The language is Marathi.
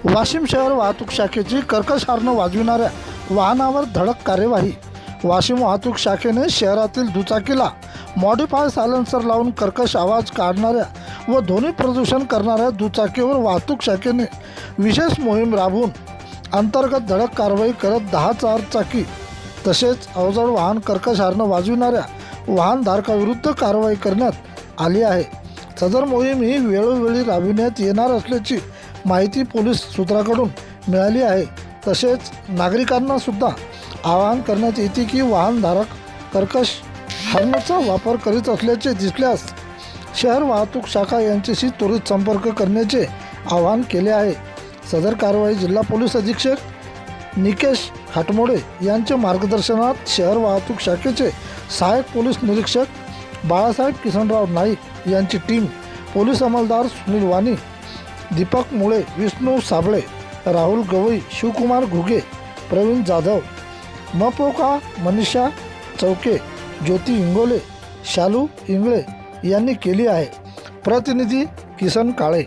वाशिम शहर वाहतूक शाखेची कर्कश हॉर्न वाजविणाऱ्या वाहनावर धडक कार्यवाही। वाशिम वाहतूक शाखेने शहरातील दुचाकीला मॉडिफाय सायलेन्सर लावून कर्कश आवाज काढणाऱ्या व ध्वनी प्रदूषण करणाऱ्या दुचाकीवर वाहतूक शाखेने विशेष मोहीम राबवून अंतर्गत धडक कारवाई करत 10 चारचाकी तसेच अवजड वाहन कर्कश हॉर्न वाजविणाऱ्या वाहनधारकाविरुद्ध कारवाई करण्यात आली आहे। सदर मोहीम ही वेळोवेळी राबविण्यात येणार असल्याची माहिती पोलीस सूत्रांकडून मिळाली आहे। तसेच नागरिकांना सुद्धा आवाहन करण्यात येते की वाहनधारक कर्कश हॉर्नचा वापर करीत असल्याचे दिसल्यास शहर वाहतूक शाखा यांच्याशी त्वरित संपर्क करण्याचे आवाहन केले आहे। सदर कारवाई जिल्हा पोलीस अधीक्षक निकेश खाटमोडे यांच्या मार्गदर्शनात शहर वाहतूक शाखेचे सहाय्यक पोलीस निरीक्षक बाळासाहेब किसनराव नाईक यांची टीम, पोलीस अंमलदार सुनील वाणी, दीपक मुळे, विष्णू साबळे, राहुल गवई, शिवकुमार घुगे, प्रवीण जाधव, मपोका मनीषा चौके, ज्योती इंगोले, शालू इंगळे यांनी केली आहे। प्रतिनिधी किसन काळे।